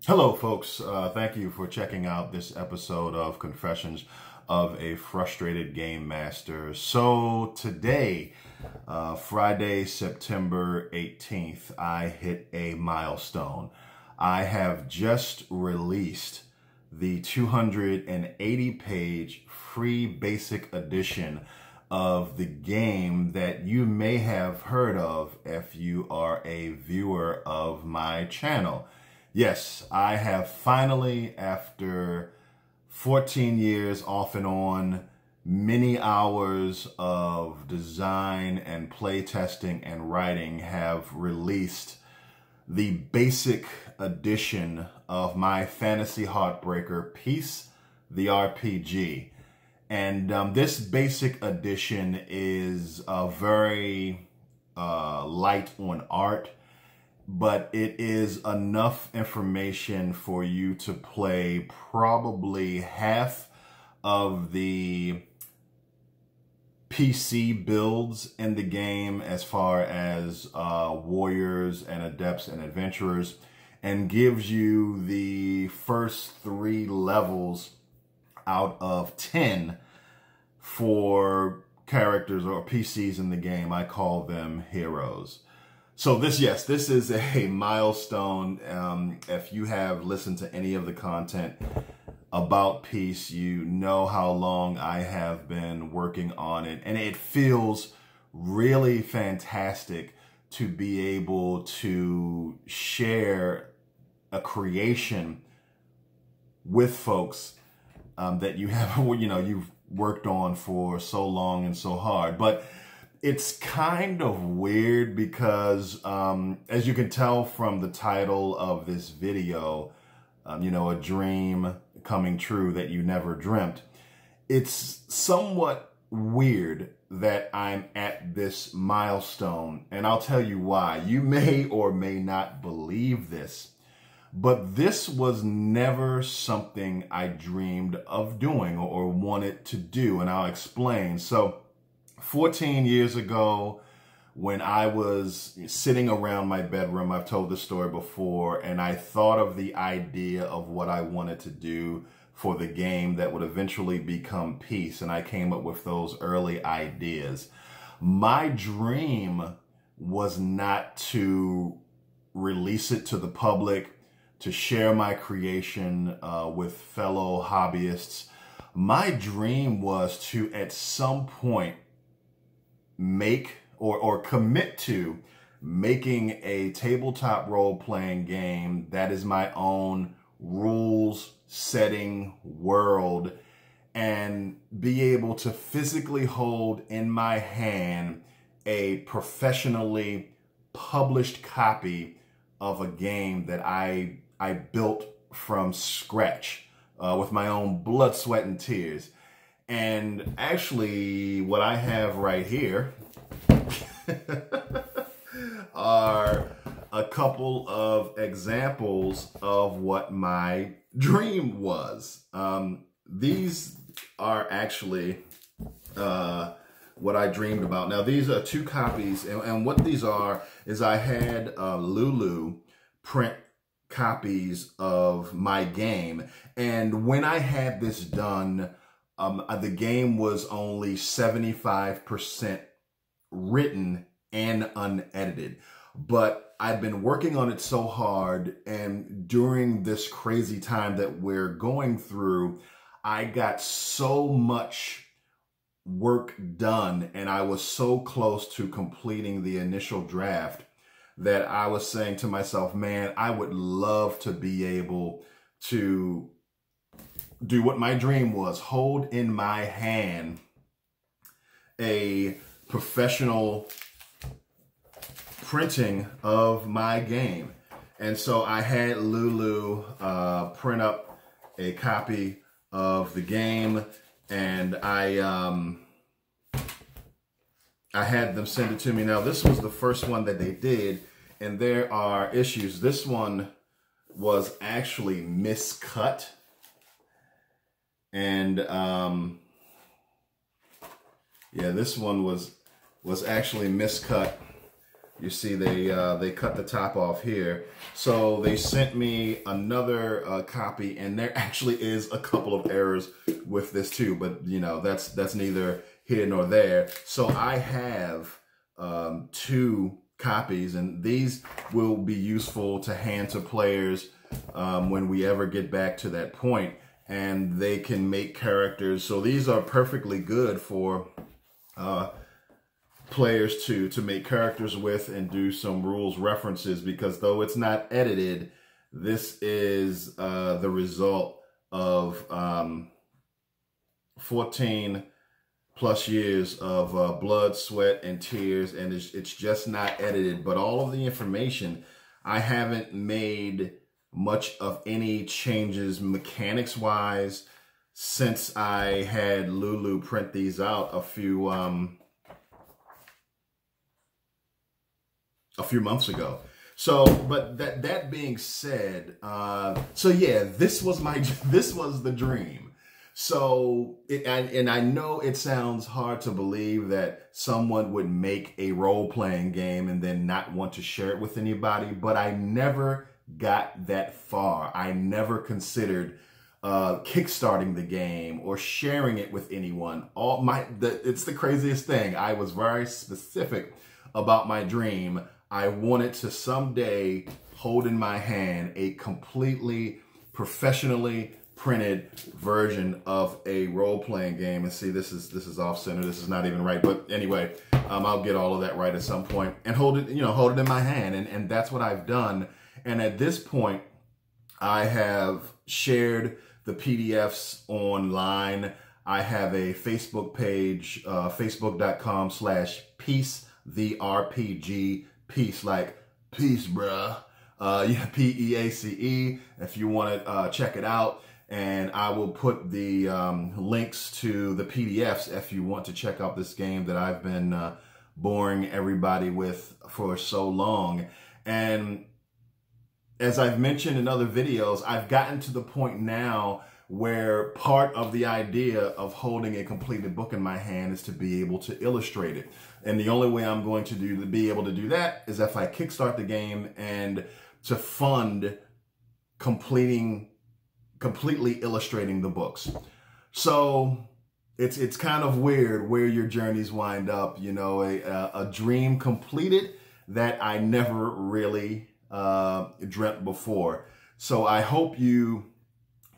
Hello, folks. Thank you for checking out this episode of Confessions of a Frustrated Game Master. So today, Friday, September 18th, I hit a milestone. I have just released the 280-page free basic edition of the game that you may have heard of if you are a viewer of my channel. Yes, I have finally, after 14 years off and on, many hours of design and play testing and writing, have released the basic edition of my fantasy heartbreaker, Peace the RPG. And this basic edition is very light on art, but it is enough information for you to play probably half of the PC builds in the game as far as warriors and adepts and adventurers, and gives you the first 3 levels out of 10 for characters or PCs in the game. I call them heroes. So this is a milestone. If you have listened to any of the content about Peace, you know how long I have been working on it. And it feels really fantastic to be able to share a creation with folks that you have, you've worked on for so long and so hard. But it's kind of weird because, as you can tell from the title of this video, a dream coming true that you never dreamt. It's somewhat weird that I'm at this milestone, and I'll tell you why. You may or may not believe this, but this was never something I dreamed of doing or wanted to do, and I'll explain. So 14 years ago, when I was sitting around my bedroom, I've told this story before, and I thought of the idea of what I wanted to do for the game that would eventually become Peace, and I came up with those early ideas. My dream was not to release it to the public, to share my creation with fellow hobbyists. My dream was to, at some point, make or commit to making a tabletop role-playing game that is my own rules-setting world, and be able to physically hold in my hand a professionally published copy of a game that I built from scratch with my own blood, sweat, and tears. And actually, what I have right here are a couple of examples of what my dream was. These are actually what I dreamed about. Now, these are 2 copies, and what these are is I had Lulu print copies of my game, and when I had this done, the game was only 75% written and unedited. But I've been working on it so hard, and during this crazy time that we're going through, I got so much work done, and I was so close to completing the initial draft that I was saying to myself, man, I would love to be able to do what my dream was, hold in my hand a professional printing of my game. And so I had Lulu print up a copy of the game, and I had them send it to me. Now, this was the first one that they did, and there are issues. This one was actually miscut. And yeah, this one was actually miscut. You see they cut the top off here. So they sent me another copy, and there actually is a couple of errors with this too, but you know, that's neither here nor there. So I have 2 copies, and these will be useful to hand to players when we ever get back to that point, and they can make characters. So these are perfectly good for players to make characters with and do some rules references, because though it's not edited, this is the result of 14 plus years of blood, sweat, and tears, and it's just not edited. But all of the information, I haven't made much of any changes mechanics wise since I had Lulu print these out a few months ago. So, but that being said, so yeah, this was the dream. So, and I know it sounds hard to believe that someone would make a role-playing game and then not want to share it with anybody, but I never got that far. I never considered kickstarting the game or sharing it with anyone. It's the craziest thing. I was very specific about my dream. I wanted to someday hold in my hand a completely professionally printed version of a role-playing game. And see, this is off center. This is not even right. But anyway, I'll get all of that right at some point and hold it in my hand. And that's what I've done. And at this point, I have shared the PDFs online. I have a Facebook page, facebook.com/peace the RPG, peace like peace, bruh. Yeah, PEACE, if you want to check it out. And I will put the links to the PDFs if you want to check out this game that I've been boring everybody with for so long. And as I've mentioned in other videos, I've gotten to the point now where part of the idea of holding a completed book in my hand is to be able to illustrate it. And the only way I'm going to be able to do that is if I kickstart the game and to fund completely illustrating the books. So it's kind of weird where your journeys wind up, you know, a dream completed that I never really dreamt before. So I hope you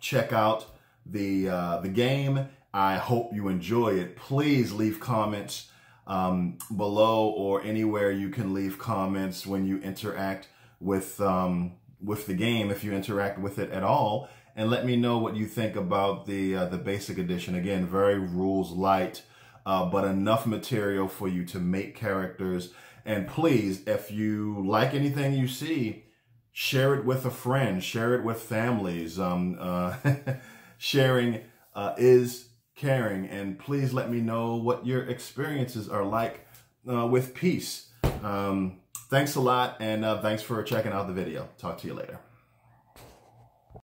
check out the game. I hope you enjoy it. Please leave comments below or anywhere you can leave comments when you interact with the game, if you interact with it at all, and let me know what you think about the basic edition. Again, very rules light, but enough material for you to make characters. And please, if you like anything you see, share it with a friend, share it with families. Sharing is caring. And please let me know what your experiences are like with peace. Thanks a lot, and thanks for checking out the video. Talk to you later.